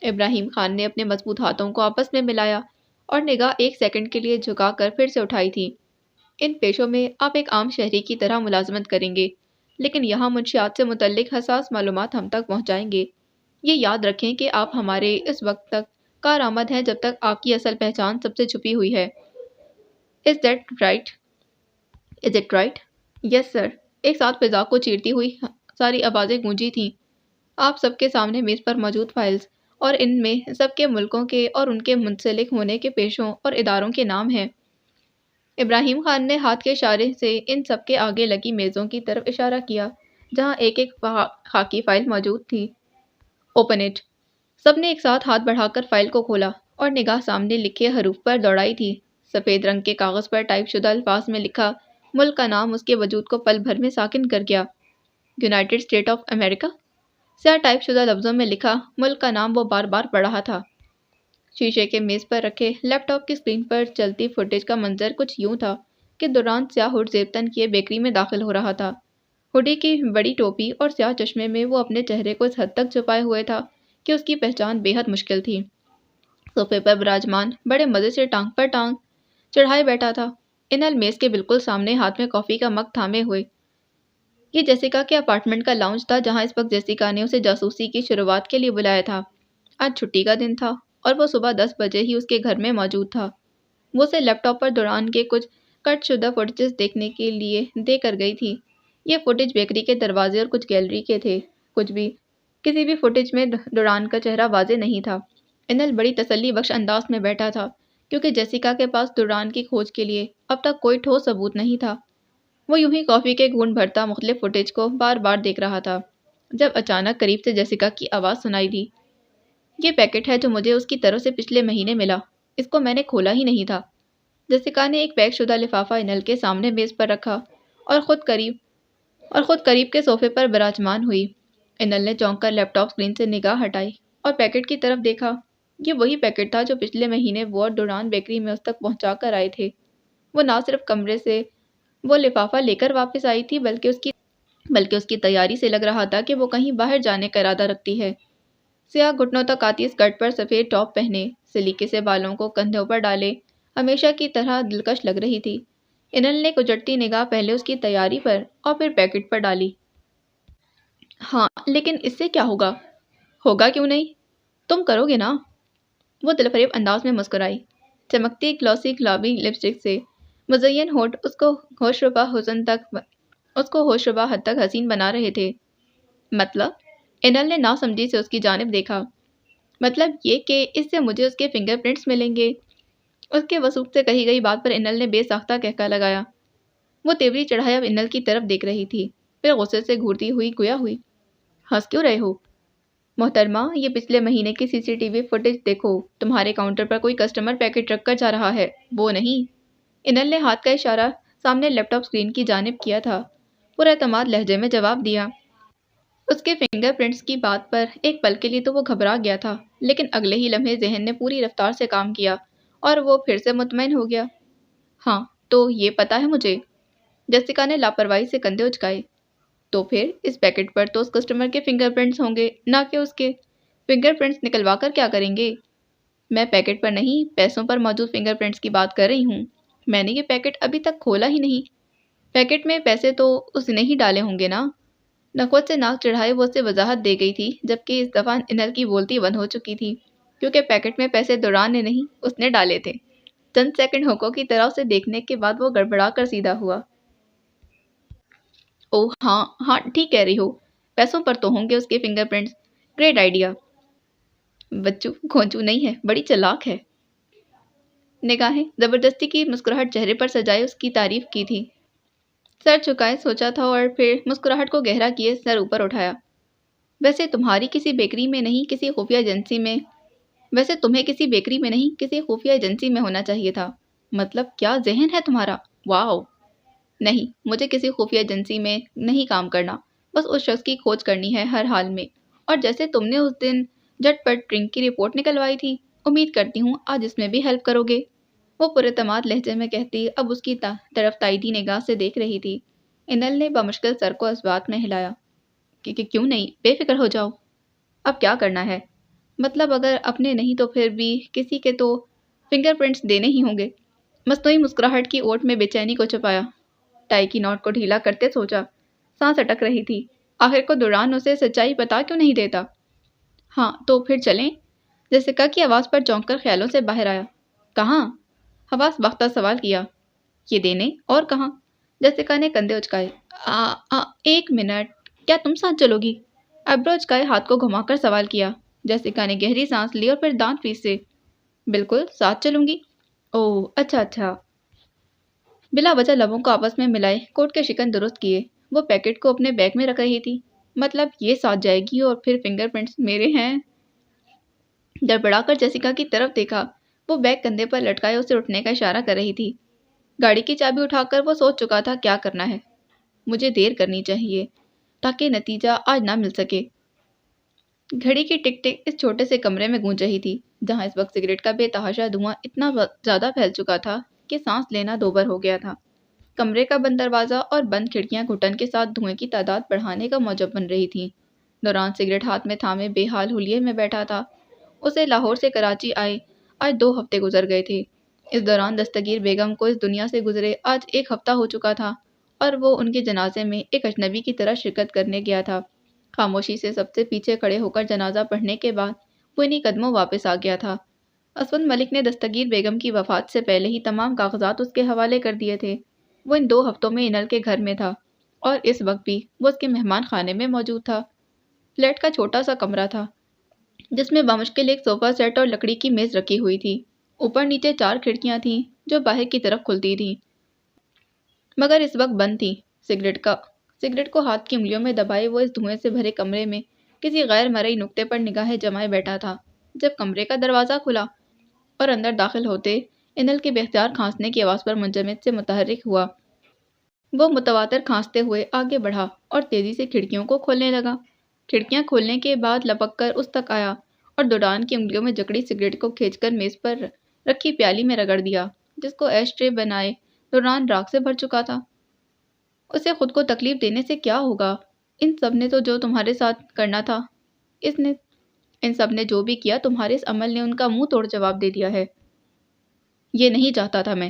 ابراہیم خان نے اپنے مضبوط ہاتھوں کو آپس میں ملایا اور نگاہ ایک سیکنڈ کے لیے جھکا کر پھر سے اٹھائی تھی۔ ان پیشوں میں آپ ایک عام شہری کی طرح ملازمت کریں گے، لیکن یہاں منشیات سے متعلق حساس معلومات ہم تک پہنچائیں گے۔ یہ یاد رکھیں کہ آپ ہمارے اس وقت تک کارآمد ہیں جب تک آپ کی اصل پہچان سب سے چھپی ہوئی ہے۔ Is it right? Yes sir. ایک ساتھ فضا کو چیرتی ہوئی ساری آوازیں گونجی تھیں۔ آپ سب کے سامنے میز پر موجود فائلز اور ان میں سب کے ملکوں کے اور ان کے منسلک ہونے کے پیشوں اور اداروں کے نام ہیں۔ ابراہیم خان نے ہاتھ کے اشارے سے ان سب کے آگے لگی میزوں کی طرف اشارہ کیا، جہاں ایک ایک خاکی فائل موجود تھی۔ Open it. سب نے ایک ساتھ ہاتھ بڑھا کر فائل کو کھولا اور نگاہ سامنے لکھے حروف پر دوڑائی تھی۔ سفید رنگ کے کاغذ پر ٹائپ شدہ الفاظ میں لکھا ملک کا نام اس کے وجود کو پل بھر میں ساکن کر گیا۔ United state of America. سیاہ ٹائپ شدہ لفظوں میں لکھا ملک کا نام وہ بار بار پڑھ رہا تھا۔ شیشے کے میز پر رکھے لیپ ٹاپ کی اسکرین پر چلتی فوٹیج کا منظر کچھ یوں تھا کہ دوران سیاہ ہڈ زیب تن کیے بیکری میں داخل ہو رہا تھا۔ ہڈی کی بڑی ٹوپی اور سیاہ چشمے میں وہ اپنے چہرے کو اس حد تک چھپائے ہوئے تھا کہ اس کی پہچان بے حد مشکل تھی۔ صوفے پر براجمان بڑے مزے سے ٹانگ پر ٹانگ چڑھائے بیٹھا تھا۔ انل میز کے بالکل سامنے ہاتھ میں کافی کا مگ تھامے ہوئے۔ یہ جیسیکا کے اپارٹمنٹ کا لاؤنج تھا، جہاں اس وقت جیسیکا نے اسے جاسوسی کی شروعات کے لیے بلایا تھا۔ آج چھٹی کا دن تھا اور وہ صبح 10 بجے ہی اس کے گھر میں موجود تھا۔ وہ اسے لیپ ٹاپ پر دوران کے کچھ کٹ شدہ فوٹیجز دیکھنے کے لیے دے کر گئی تھی۔ یہ فوٹیج بیکری کے دروازے اور کچھ گیلری کے تھے۔ کسی بھی فوٹیج میں دوران کا چہرہ واضح نہیں تھا۔ انل بڑی تسلی بخش انداز میں بیٹھا تھا، کیونکہ جیسیکا کے پاس دوران کی کھوج کے لیے اب تک کوئی ٹھوس ثبوت نہیں تھا۔ وہ یوں ہی کافی کے گھونٹ بھرتا مختلف فوٹیج کو بار بار دیکھ رہا تھا، جب اچانک قریب سے جیسیکا کی آواز سنائی دی۔ یہ پیکٹ ہے جو مجھے اس کی طرف سے پچھلے مہینے ملا۔ اس کو میں نے کھولا ہی نہیں تھا۔ جیسیکا نے ایک پیک شدہ لفافہ انل کے سامنے میز پر رکھا اور خود قریب کے صوفے پر براجمان ہوئی۔ انل نے چونک کر لیپ ٹاپ اسکرین سے نگاہ ہٹائی اور پیکٹ کی طرف دیکھا۔ یہ وہی پیکٹ تھا جو پچھلے مہینے وہ اور دوران بیکری میں اس تک پہنچا کر آئے تھے۔ وہ نہ صرف کمرے سے وہ لفافہ لے کر واپس آئی تھی، بلکہ اس کی تیاری سے لگ رہا تھا کہ وہ کہیں باہر جانے کا ارادہ رکھتی ہے۔ سیاہ گھٹنوں تک آتی اسکرٹ پر سفید ٹاپ پہنے، سلیقے سے بالوں کو کندھوں پر ڈالے، ہمیشہ کی طرح دلکش لگ رہی تھی۔ انل نے کچٹتی نگاہ پہلے اس کی تیاری پر اور پھر پیکٹ پر ڈالی۔ ہاں لیکن اس سے کیا ہوگا؟ ہوگا کیوں نہیں، تم کرو گے نا؟ وہ دلفریب انداز میں مسکرائی۔ چمکتی گلوسی گلابی لپسٹک سے مزین ہونٹ اس کو ہوش ربا حد تک حسین بنا رہے تھے۔ مطلب؟ انل نے ناسمجھی سے اس کی جانب دیکھا۔ مطلب یہ کہ اس سے مجھے اس کے فنگر پرنٹس ملیں گے۔ اس کے وثوق سے کہی گئی بات پر انل نے بے ساختہ کہکا لگایا۔ وہ تیوری چڑھائے اب انل کی طرف دیکھ رہی تھی، پھر غصے سے گھورتی ہوئی گویا ہوئی۔ ہنس کیوں رہے ہو؟ محترمہ، یہ پچھلے مہینے کی سی سی ٹی وی فوٹیج دیکھو، تمہارے کاؤنٹر پر کوئی کسٹمر پیکٹ رکھ کر جا رہا ہے، وہ نہیں۔ انل نے ہاتھ کا اشارہ سامنے لیپ ٹاپ اسکرین کی جانب کیا تھا۔ پورا اعتماد لہجے میں جواب دیا۔ اس کے فنگر پرنٹس کی بات پر ایک پل کے لیے تو وہ گھبرا گیا تھا، لیکن اگلے ہی لمحے ذہن نے پوری رفتار سے کام کیا اور وہ پھر سے مطمئن ہو گیا۔ ہاں تو یہ پتا ہے مجھے۔ جیسیکا نے لاپرواہی سے کندھے اچکائے۔ تو پھر اس پیکٹ پر تو اس کسٹمر کے فنگر پرنٹس ہوں گے، نہ کہ اس کے۔ فنگر پرنٹس نکلوا کر کیا کریں گے؟ میں پیکٹ پر نہیں، پیسوں پر موجود فنگر پرنٹس کی بات کر رہی ہوں۔ میں نے یہ پیکٹ ابھی تک کھولا ہی نہیں۔ پیکٹ میں پیسے تو اس نے ہی ڈالے ہوں گے نا؟ نخوت سے ناک چڑھائے وہ اسے وضاحت دے گئی تھی، جبکہ اس دفعہ انل کی بولتی بند ہو چکی تھی، کیونکہ پیکٹ میں پیسے دوران نے نہیں، اس نے ڈالے تھے۔ چند سیکنڈ ہوکوں کی طرح اسے دیکھنے کے بعد وہ گڑبڑا کر سیدھا ہوا۔ اوہ ہاں ہاں ٹھیک کہہ رہی ہو، پیسوں پر تو ہوں گے اس کے فنگر پرنٹس۔ Great idea. بچو گھونچو نہیں ہے، بڑی چالاک ہے۔ نگاہیں زبردستی کی مسکراہٹ چہرے پر سجائے اس کی تعریف کی تھی۔ سر جھکائے سوچا تھا اور پھر مسکراہٹ کو گہرا کیے سر اوپر اٹھایا۔ ویسے تمہاری کسی بیکری میں نہیں، کسی خفیہ ایجنسی میں ویسے تمہیں کسی بیکری میں نہیں، کسی خفیہ ایجنسی میں ہونا چاہیے تھا۔ مطلب کیا ذہن ہے تمہارا؟ واو! نہیں، مجھے کسی خفیہ ایجنسی میں نہیں کام کرنا، بس اس شخص کی کھوج کرنی ہے ہر حال میں۔ اور جیسے تم نے اس دن جھٹ پٹ ڈرنک کی رپورٹ نکلوائی تھی، امید کرتی ہوں آج اس میں بھی ہیلپ کرو گے۔ وہ پراعتماد لہجے میں کہتی اب اس کی طرف تائیدی نگاہ سے دیکھ رہی تھی۔ انل نے بمشکل سر کو اس بات میں ہلایا کہ کیوں نہیں، بے فکر ہو جاؤ۔ اب کیا کرنا ہے؟ مطلب اگر اپنے نہیں تو پھر بھی کسی کے تو فنگر پرنٹس دینے ہی ہوں گے۔ مصنوعی مسکراہٹ کی اوٹ میں بے چینی کو چھپایا۔ ٹائی کی نوٹ کو ڈھیلا کرتے سوچا، سانس اٹک رہی تھی۔ آخر کو دوران اسے سچائی بتا کیوں نہیں دیتا؟ ہاں تو پھر چلیں؟ جیسیکا کی آواز پر چونک کر خیالوں سے باہر آیا۔ کہاں؟ حواس باختہ سوال کیا۔ یہ دینے اور کہاں؟ جیسیکا نے کندھے اچکائے۔ ایک منٹ، کیا تم ساتھ چلو گی؟ ایبرو اچکائے ہاتھ کو گھما کر سوال کیا۔ جیسیکا نے گہری سانس لی اور پھر دانت پیسے۔ بالکل ساتھ چلوں گی۔ اوہ اچھا اچھا۔ بلا وجہ لبوں کو آپس میں ملائے کوٹ کے شکن درست کیے وہ پیکٹ کو اپنے بیگ میں رکھ رہی تھی۔ مطلب یہ ساتھ جائے گی اور پھر فنگر پرنٹس میرے ہیں؟ گڑبڑا کر جیسیکا کی طرف دیکھا۔ وہ بیگ کندھے پر لٹکائے اسے اٹھنے کا اشارہ کر رہی تھی۔ گاڑی کی چابی اٹھا کر وہ سوچ چکا تھا کیا کرنا ہے۔ مجھے دیر کرنی چاہیے تاکہ نتیجہ آج نہ مل سکے۔ گھڑی کی ٹک ٹک اس چھوٹے سے کمرے میں گونج رہی تھی، جہاں اس وقت سگریٹ کا بے تحاشا دھواں اتنا زیادہ پھیل چکا تھا کہ سانس لینا دوبر ہو گیا تھا۔ کمرے کا بند دروازہ اور بند کھڑکیاں گھٹن کے ساتھ دھوئیں کی تعداد بڑھانے کا موجب بن رہی تھیں۔ دوران سگریٹ ہاتھ میں تھامے بے حال حلیے میں بیٹھا تھا۔ اسے لاہور سے کراچی آئے آج 2 ہفتے گزر گئے تھے۔ اس دوران دستگیر بیگم کو اس دنیا سے گزرے آج 1 ہفتہ ہو چکا تھا اور وہ ان کے جنازے میں ایک اجنبی کی طرح شرکت کرنے گیا تھا۔ خاموشی سے سب سے پیچھے کھڑے ہو کر جنازہ پڑھنے کے بعد وہ انہی قدموں واپس آ گیا تھا۔ اسود ملک نے دستگیر بیگم کی وفات سے پہلے ہی تمام کاغذات اس کے حوالے کر دیے تھے۔ وہ ان 2 ہفتوں میں انل کے گھر میں تھا اور اس وقت بھی وہ اس کے مہمان خانے میں موجود تھا۔ فلیٹ کا چھوٹا سا کمرہ تھا جس میں بامشکل ایک صوفہ سیٹ اور لکڑی کی میز رکھی ہوئی تھی۔ اوپر نیچے 4 کھڑکیاں تھیں جو باہر کی طرف کھلتی تھیں، مگر اس وقت بند تھیں۔ سگریٹ کو ہاتھ کی انگلیوں میں دبائے وہ اس دھوئیں سے بھرے کمرے میں کسی غیر مرئی نقطے پر نگاہیں جمائے بیٹھا تھا، جب کمرے کا دروازہ کھلا اور اندر داخل ہوتے انل کے بے اختیار کھانسنے کی آواز پر منجمد سے متحرک ہوا۔ وہ متواتر کھانستے ہوئے آگے بڑھا اور تیزی سے کھڑکیوں کو کھولنے لگا۔ کھڑکیاں کھولنے کے بعد لپک کر اس تک آیا اور دوران کی انگلیوں میں جکڑی سگریٹ کو کھینچ کر میز پر رکھی پیالی میں رگڑ دیا، جس کو ایش ٹرے بنائے دوران راکھ سے بھر چکا تھا۔ اسے خود کو تکلیف دینے سے کیا ہوگا؟ ان سب نے تو جو تمہارے ساتھ کرنا تھا ان سب نے جو بھی کیا تمہارے اس عمل نے ان کا منہ توڑ جواب دے دیا ہے۔ یہ نہیں چاہتا تھا میں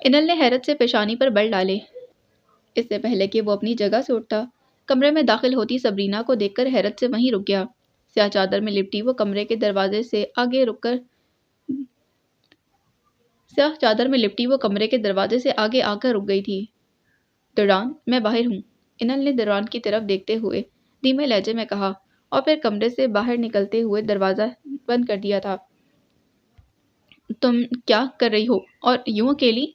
انل نے حیرت سے پیشانی پر بل ڈالے۔ اس سے پہلے کہ وہ اپنی جگہ سے اٹھتا، کمرے میں داخل ہوتی سبرینا کو دیکھ کر حیرت سے وہیں رک گیا۔ سیاہ چادر میں لپٹی وہ کمرے کے دروازے سے آگے آ کر رک گئی تھی۔ دوران، میں باہر ہوں، انل نے دوران کی طرف دیکھتے ہوئے دھیمے لہجے میں کہا، اور پھر کمرے سے باہر نکلتے ہوئے دروازہ بند کر دیا تھا۔ تم کیا کر رہی ہو اور یوں اکیلی؟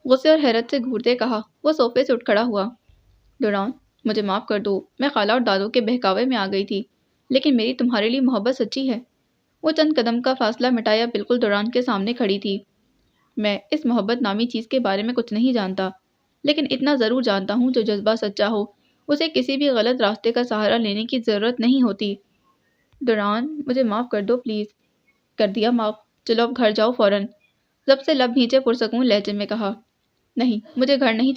غصے اور حیرت سے گھورتے کہا۔ وہ صوفے سے اٹھ کھڑا ہوا۔ دوران، مجھے معاف کر دو، میں خالہ اور دادو کے بہکاوے میں آ گئی تھی، لیکن میری تمہارے لیے محبت سچی ہے۔ وہ چند قدم کا فاصلہ مٹایا بالکل دوران کے سامنے کھڑی تھی۔ میں اس محبت نامی چیز کے بارے میں کچھ نہیں جانتا، لیکن اتنا ضرور جانتا ہوں جو جذبہ سچا ہو اسے کسی بھی غلط راستے کا سہارا لینے کی ضرورت نہیں ہوتی۔ دوران، مجھے معاف کر دو پلیز۔ کر دیا معاف، چلو اب گھر جاؤ فوراً، ضبط سے لب بھینچے پرسکون لہجے میں کہا۔ نہیں، مجھے گھر نہیں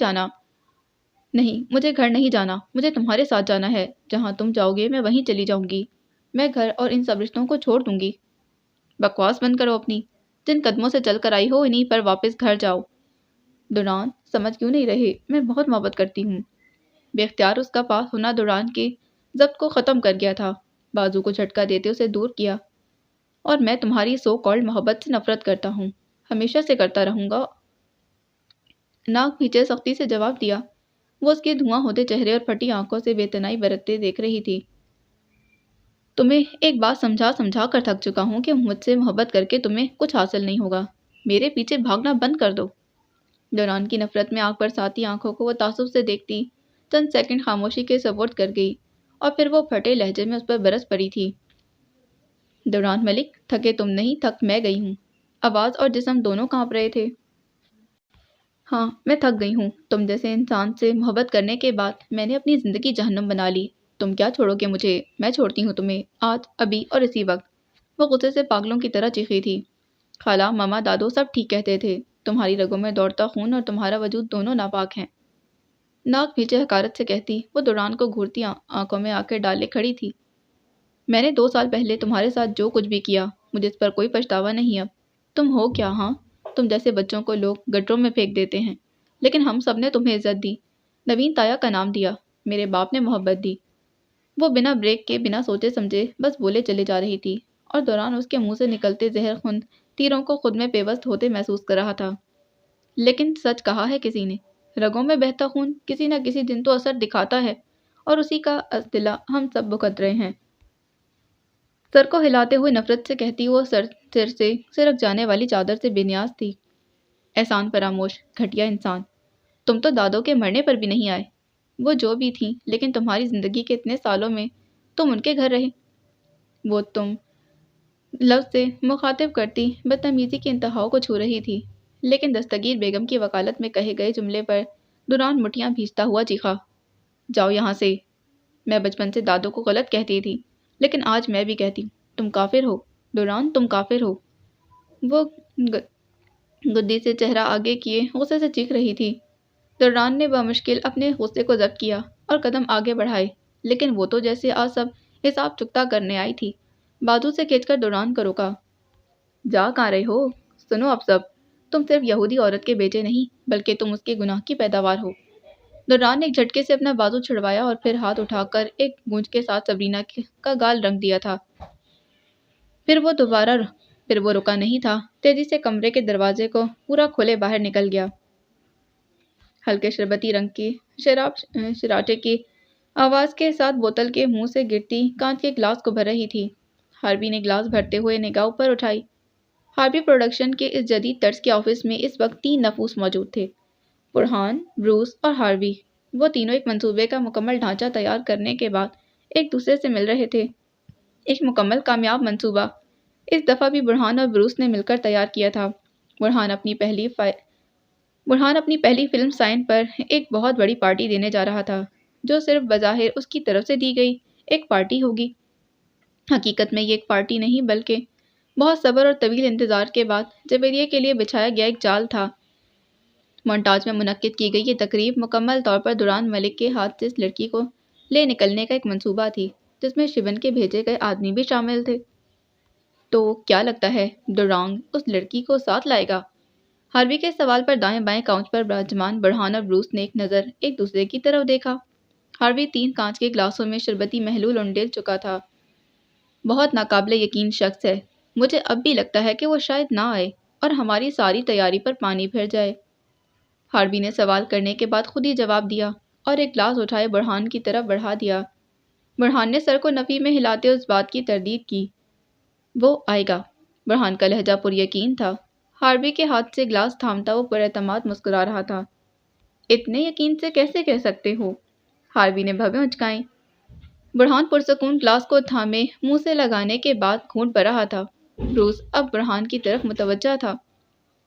جانا، مجھے تمہارے ساتھ جانا ہے، جہاں تم جاؤ گے میں وہیں چلی جاؤں گی، میں گھر اور ان سب رشتوں کو چھوڑ دوں گی۔ بکواس بند کرو اپنی، جن قدموں سے چل کر آئی ہو انہیں پر واپس گھر جاؤ۔ دوران، سمجھ کیوں نہیں رہے، میں بہت محبت کرتی ہوں۔ بے اختیار اس کا پاس ہونا دوران کے ضبط کو ختم کر گیا تھا، بازو کو جھٹکا دیتے اسے دور کیا۔ اور میں تمہاری سو کالڈ محبت سے نفرت کرتا ہوں، ہمیشہ سے کرتا رہوں گا۔ ناک کھینچے سختی سے جواب دیا۔ وہ اس کے دھواں ہوتے چہرے اور پھٹی آنکھوں سے بے تنائی برتتے دیکھ رہی تھی۔ تمہیں ایک بات سمجھا کر تھک چکا ہوں کہ مجھ سے محبت کر کے تمہیں کچھ حاصل نہیں ہوگا، میرے پیچھے بھاگنا بند کر دو۔ دوران کی نفرت میں آگ برساتی آنکھوں کو وہ تعصب سے دیکھتی چند سیکنڈ خاموشی کے سپرد کر گئی، اور پھر وہ پھٹے لہجے میں اس پر برس پڑی تھی۔ دوران ملک، تھکے تم نہیں، تھک میں گئی ہوں۔ آواز اور جسم دونوں کانپ رہے تھے۔ ہاں، میں تھک گئی ہوں، تم جیسے انسان سے محبت کرنے کے بعد میں نے اپنی زندگی جہنم بنا لی۔ تم کیا چھوڑو گے مجھے، میں چھوڑتی ہوں تمہیں، آج، ابھی اور اسی وقت۔ وہ غصے سے پاگلوں کی طرح چیخی تھی۔ خالہ، ماما، دادو سب ٹھیک کہتے تھے، تمہاری رگوں میں دوڑتا خون اور تمہارا وجود دونوں ناپاک ہیں۔ ناک نیچے حقارت سے کہتی وہ دوران کو گھورتی آنکھوں میں آنکھیں ڈالے کھڑی تھی۔ میں نے 2 سال پہلے تمہارے ساتھ جو کچھ بھی کیا، مجھے اس پر کوئی پچھتاوا نہیں اب۔ تم ہو کیا؟ ہاں، تم جیسے بچوں کو لوگ گٹروں میں پھینک دیتے ہیں، لیکن ہم سب نے تمہیں عزت دی، نوین تایا کا نام دیا، میرے باپ نے محبت دی۔ وہ بنا بریک کے بنا سوچے سمجھے بس بولے چلے جا رہی تھی، اور دوران اس کے منہ سے نکلتے زہر خون تیروں کو خود میں پیوست ہوتے محسوس کر رہا تھا۔ لیکن سچ کہا ہے کسی نے، رگوں میں بہتا خون کسی نہ کسی دن تو اثر دکھاتا ہے، اور اسی کا صلہ ہم سب بھگت رہے ہیں۔ سر کو ہلاتے ہوئے نفرت سے کہتی وہ سر سے سرک جانے والی چادر سے بے نیاز تھی۔ احسان فراموش، گھٹیا انسان، تم تو دادوں کے مرنے پر بھی نہیں آئے۔ وہ جو بھی تھیں، لیکن تمہاری زندگی کے اتنے سالوں میں تم ان کے گھر رہے۔ وہ تم لفظ سے مخاطب کرتی بدتمیزی کی انتہاؤں کو چھو رہی تھی، لیکن دستگیر بیگم کی وکالت میں کہے گئے جملے پر دوران مٹھیاں بھیجتا ہوا چیخا، جاؤ یہاں سے۔ میں بچپن سے دادو کو غلط کہتی تھی، لیکن آج میں بھی کہتی ہوں، تم کافر ہو، دوران تم کافر ہو۔ وہ گدی سے چہرہ آگے کیے غصے سے چیخ رہی تھی۔ دوران نے بمشکل اپنے غصے کو ضبط کیا اور قدم آگے بڑھائے، لیکن وہ تو جیسے آج سب حساب چکتا کرنے آئی تھی، بازو سے کھینچ کر دوران کو روکا۔ جا کہاں رہے ہو؟ سنو اب سب، تم صرف یہودی عورت کے بیٹے نہیں، بلکہ تم اس کے گناہ کی پیداوار ہو۔ دوران نے ایک جھٹکے سے اپنا بازو چھڑوایا اور پھر ہاتھ اٹھا کر ایک گونج کے ساتھ سبرینا کا گال رنگ دیا تھا۔ پھر وہ رکا نہیں تھا، تیزی سے کمرے کے دروازے کو پورا کھولے باہر نکل گیا۔ ہلکے شربتی رنگ کی شراب شراٹے کی آواز کے ساتھ بوتل کے منہ سے گرتی کانچ کے گلاس کو بھر رہی تھی۔ ہاربی نے گلاس بھرتے ہوئے نگاہ اوپر اٹھائی۔ ہاربی پروڈکشن کے اس جدید طرز کے آفس میں اس وقت 3 نفوس موجود تھے، برہان، بروس اور ہاربی۔ وہ تینوں ایک منصوبے کا مکمل ڈھانچہ تیار کرنے کے بعد ایک دوسرے سے مل رہے تھے۔ ایک مکمل کامیاب منصوبہ اس دفعہ بھی برہان اور بروس نے مل کر تیار کیا تھا۔ برہان اپنی پہلی فلم سائن پر ایک بہت بڑی پارٹی دینے جا رہا تھا، جو صرف بظاہر اس کی طرف سے دی گئی ایک پارٹی ہوگی۔ حقیقت میں یہ ایک پارٹی نہیں، بلکہ بہت صبر اور طویل انتظار کے بعد جبریے کے لیے بچھایا گیا ایک جال تھا۔ مونٹاج میں منعقد کی گئی یہ تقریب مکمل طور پر دوران ملک کے ہاتھ سے اس لڑکی کو لے نکلنے کا ایک منصوبہ تھی، جس میں شیون کے بھیجے گئے آدمی بھی شامل تھے۔ تو کیا لگتا ہے دورانگ اس لڑکی کو ساتھ لائے گا؟ ہاروی کے سوال پر دائیں بائیں کاؤنٹ پر براجمان برہان اور بروس نے ایک دوسرے کی طرف دیکھا۔ ہاروی 3 کانچ کے گلاسوں میں شربتی محلول انڈیل چکا تھا۔ بہت ناقابل یقین شخص ہے۔ مجھے اب بھی لگتا ہے کہ وہ شاید نہ آئے اور ہماری ساری تیاری پر پانی پھر جائے۔ ہاروی نے سوال کرنے کے بعد خود ہی جواب دیا اور ایک گلاس اٹھائے برہان کی طرف بڑھا دیا۔ برہان نے سر کو نفی میں ہلاتے اس بات کی تردید کی۔ وہ آئے گا۔ برہان کا لہجہ پر یقین تھا۔ ہاروی کے ہاتھ سے گلاس تھامتا وہ پر اعتماد مسکرا رہا تھا۔ اتنے یقین سے کیسے کہہ سکتے ہو؟ ہاروی نے بھویں اچکائیں۔ برہان پرسکون گلاس کو تھامے منہ سے لگانے کے بعد گھونٹ بھر رہا تھا۔ بروس اب برہان کی طرف متوجہ تھا۔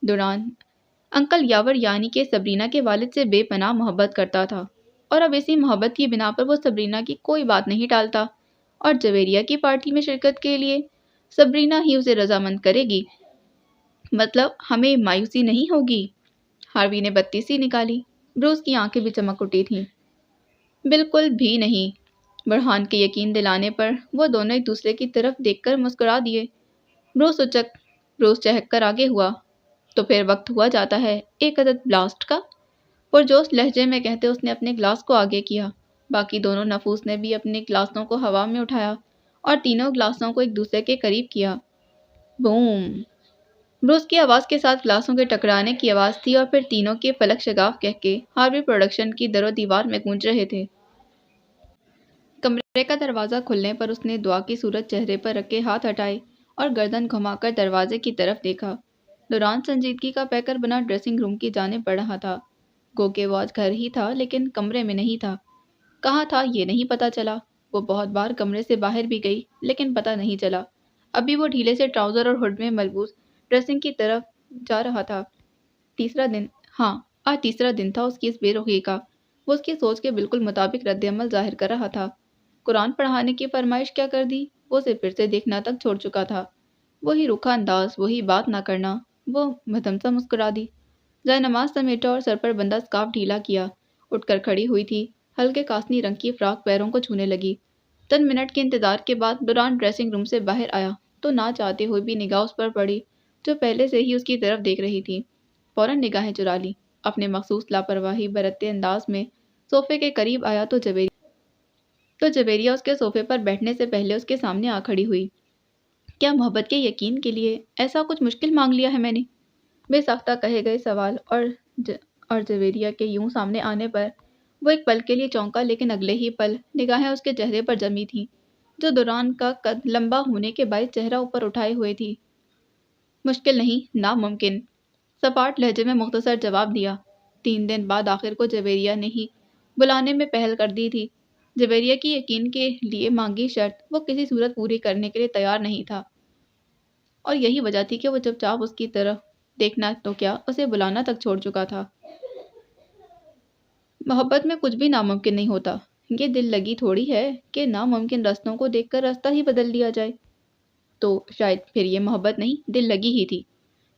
دوران انکل یاور یعنی کہ سبرینا کے والد سے بے پناہ محبت کرتا تھا اور اب اسی محبت کی بنا پر وہ سبرینا کی کوئی بات نہیں ٹالتا اور جویریہ کی پارٹی میں شرکت کے لیے سبرینا ہی اسے رضامند کرے گی۔ مطلب ہمیں مایوسی نہیں ہوگی؟ ہاروی نے بتی سی نکالی۔ بروس کی آنکھیں بھی چمک اٹھی تھیں۔ بالکل بھی نہیں۔ برہان کے یقین دلانے پر وہ دونوں ایک دوسرے کی طرف دیکھ کر مسکرا دیے۔ بروس چہک کر آگے ہوا۔ تو پھر وقت ہوا جاتا ہے ایک عدد بلاسٹ کا؟ پرجوش لہجے میں کہتے اس نے اپنے گلاس کو آگے کیا۔ باقی دونوں نفوس نے بھی اپنے گلاسوں کو ہوا میں اٹھایا اور تینوں گلاسوں کو ایک دوسرے کے قریب کیا۔ بوم! بروس کی آواز کے ساتھ گلاسوں کے ٹکرانے کی آواز تھی اور پھر تینوں کے فلک شگاف کہہ کے ہاروی پروڈکشن کی در و دیوار میں گونج رہے تھے۔ کمرے کا دروازہ کھلنے پر اس نے دعا کی صورت چہرے پر رکھے ہاتھ ہٹائے اور گردن گھما کر دروازے کی طرف دیکھا۔ دوران سنجیدگی کا پیکر بنا ڈریسنگ روم کی جانب بڑھ رہا تھا۔ گو کہ وہ آج گھر ہی تھا لیکن کمرے میں نہیں تھا۔ کہاں تھا یہ نہیں پتا چلا۔ وہ بہت بار کمرے سے باہر بھی گئی لیکن پتہ نہیں چلا۔ ابھی وہ ڈھیلے سے ٹراؤزر اور ہڈ میں ملبوس ڈریسنگ کی طرف جا رہا تھا۔ آج تیسرا دن تھا اس کی اس بے رخی کا۔ وہ اس کی سوچ کے بالکل مطابق رد عمل ظاہر کر رہا تھا۔ قرآن پڑھانے کی فرمائش کیا کر دی؟ وہ اسے پھر سے دیکھنا تک چھوڑ چکا تھا۔ وہی رکھا انداز، وہی بات نہ کرنا۔ وہ مدھم سا مسکرا دی۔ جائے نماز سمیٹا اور سر پر بندہ اسکارف ڈھیلا کیا۔ اٹھ کر کھڑی ہوئی تھی۔ ہلکے کاسنی رنگ کی فراک پیروں کو چھونے لگی۔ 10 منٹ کے انتظار کے بعد دوران ڈریسنگ روم سے باہر آیا تو نہ چاہتے ہوئے بھی نگاہ اس پر پڑی جو پہلے سے ہی اس کی طرف دیکھ رہی تھی۔ فوراً نگاہیں چرا لی۔ اپنے مخصوص لاپرواہی برتتے انداز میں صوفے کے قریب آیا تو جویریہ اس کے صوفے پر بیٹھنے سے پہلے اس کے سامنے آ کھڑی ہوئی۔ کیا محبت کے یقین کے لیے ایسا کچھ مشکل مانگ لیا ہے میں نے؟ بے ساختہ کہے گئے سوال اور جویریہ کے یوں سامنے آنے پر وہ ایک پل کے لیے چونکا لیکن اگلے ہی پل نگاہیں اس کے چہرے پر جمی تھیں جو دوران کا قد لمبا ہونے کے باعث چہرہ اوپر اٹھائے ہوئے تھی۔ مشکل نہیں، ناممکن، سپاٹ لہجے میں مختصر جواب دیا۔ 3 دن بعد آخر کو جویریہ نے ہی بلانے میں پہل کر دی تھی۔ جویریہ کی یقین کے لیے مانگی شرط وہ کسی صورت پوری کرنے کے لیے تیار نہیں تھا اور یہی وجہ تھی کہ وہ چپ چاپ اس کی طرف دیکھنا تو کیا اسے بلانا تک چھوڑ چکا تھا۔ محبت میں کچھ بھی ناممکن نہیں ہوتا۔ یہ دل لگی تھوڑی ہے کہ ناممکن رستوں کو دیکھ کر راستہ ہی بدل دیا جائے۔ تو شاید پھر یہ محبت نہیں دل لگی ہی تھی۔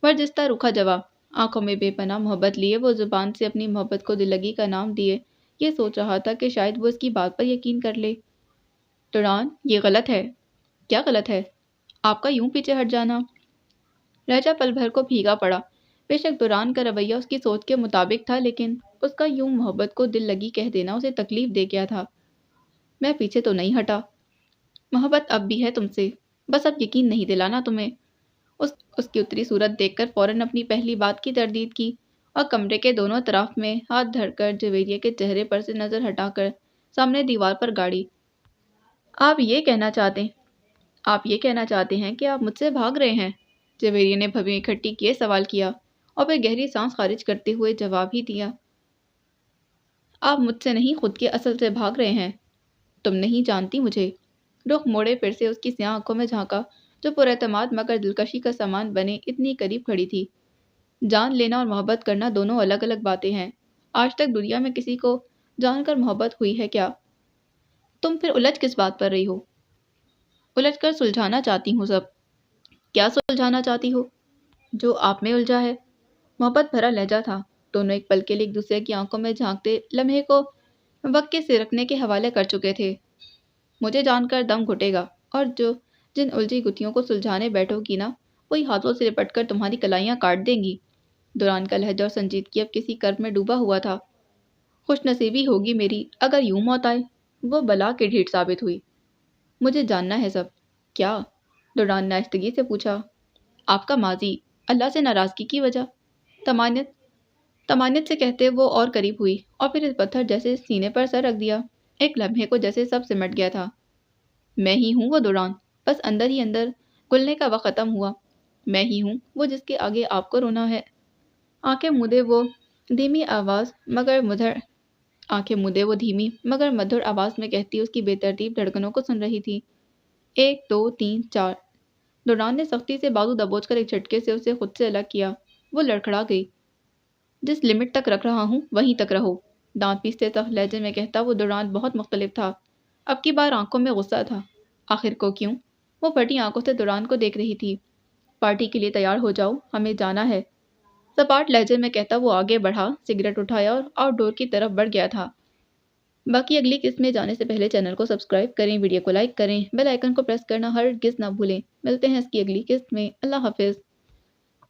برجستہ رکھا جواب۔ آنکھوں میں بے پناہ محبت لیے وہ زبان سے اپنی محبت کو دل لگی کا نام دیے یہ سوچ رہا تھا کہ شاید وہ اس کی بات پر یقین کر لے۔ دوران یہ غلط ہے۔ کیا غلط ہے؟ آپ کا یوں پیچھے ہٹ جانا۔ لہجہ پل بھر کو بھیگا پڑا۔ بے شک دوران کا رویہ اس کی سوچ کے مطابق تھا لیکن اس کا یوں محبت کو دل لگی کہہ دینا اسے تکلیف دے گیا تھا۔ میں پیچھے تو نہیں ہٹا۔ محبت اب بھی ہے تم سے، بس اب یقین نہیں دلانا تمہیں۔ اس کی اتری صورت دیکھ کر فوراً اپنی پہلی بات کی تردید کی اور کمرے کے دونوں طرف میں ہاتھ دھر کر جویریہ کے چہرے پر سے نظر ہٹا کر سامنے دیوار پر گاڑی۔ آپ یہ کہنا چاہتے ہیں کہ آپ مجھ سے بھاگ رہے ہیں؟ جویریہ نے بھویں اکٹھی کیے سوال کیا اور پھر گہری سانس خارج کرتے ہوئے جواب ہی دیا۔ آپ مجھ سے نہیں خود کے اصل سے بھاگ رہے ہیں۔ تم نہیں جانتی مجھے۔ رخ موڑے پھر سے اس کی سیاہ آنکھوں میں جھانکا جو پر اعتماد مگر دلکشی کا سامان بنے اتنی قریب کھڑی تھی۔ جان لینا اور محبت کرنا دونوں الگ الگ باتیں ہیں۔ آج تک دنیا میں کسی کو جان کر محبت ہوئی ہے کیا؟ تم پھر الجھ کس بات پر رہی ہو؟ الجھ کر سلجھانا چاہتی ہوں سب۔ کیا سلجھانا چاہتی ہو؟ جو آپ میں الجھا ہے۔ محبت بھرا لہجہ تھا۔ دونوں ایک پل کے لیے ایک دوسرے کی آنکھوں میں جھانکتے لمحے کو وقت کے سرکنے کے حوالے کر چکے تھے۔ مجھے جان کر دم گھٹے گا اور جن الجھی گتھیوں کو سلجھانے بیٹھو گی نا وہی ہاتھوں سے لپٹ کر تمہاری کلائیاں کاٹ دیں گی۔ دوران کا لہجہ اور سنجیدگی اب کسی کرب میں ڈوبا ہوا تھا۔ خوش نصیبی ہوگی میری اگر یوں موت آئے، وہ بلا کے ڈھیٹ ثابت ہوئی۔ مجھے جاننا ہے سب۔ کیا؟ دوران نے آہستگی سے پوچھا۔ آپ کا ماضی، اللہ سے ناراضگی کی وجہ۔ تمانیت سے کہتے وہ اور قریب ہوئی اور پھر اس پتھر جیسے سینے پر سر رکھ دیا۔ ایک لمحے کو جیسے سب سمٹ گیا تھا۔ میں ہی ہوں وہ دوران، بس اندر ہی اندر گلنے کا وقت ختم ہوا۔ میں ہی ہوں وہ جس کے آگے آپ کو رونا ہے۔ آنکھیں مودے وہ دھیمی مگر مدھر آواز میں کہتی اس کی بے ترتیب دھڑکنوں کو سن رہی تھی۔ 1 2 3 4۔ دوران نے سختی سے بازو دبوچ کر ایک جھٹکے سے اسے خود سے الگ کیا۔ وہ لڑکھڑا گئی۔ جس لمٹ تک رکھ رہا ہوں وہیں تک رہو۔ دانت پیستے سخت لہجے میں کہتا وہ دوران بہت مختلف تھا۔ اب کی بار آنکھوں میں غصہ تھا۔ آخر کو کیوں؟ وہ پھٹی آنکھوں سے دوران کو دیکھ رہی تھی۔ پارٹی کے لیے تیار ہو جاؤ، ہمیں جانا ہے۔ سپاٹ لہجے میں کہتا وہ آگے بڑھا، سگریٹ اٹھایا اور آؤٹ ڈور کی طرف بڑھ گیا تھا۔ باقی اگلی قسط میں جانے سے پہلے چینل کو سبسکرائب کریں، ویڈیو کو لائک کریں، بیل آئیکن کو پریس کرنا ہرگز نہ بھولیں۔ ملتے ہیں اس کی اگلی قسط میں۔ اللہ حافظ۔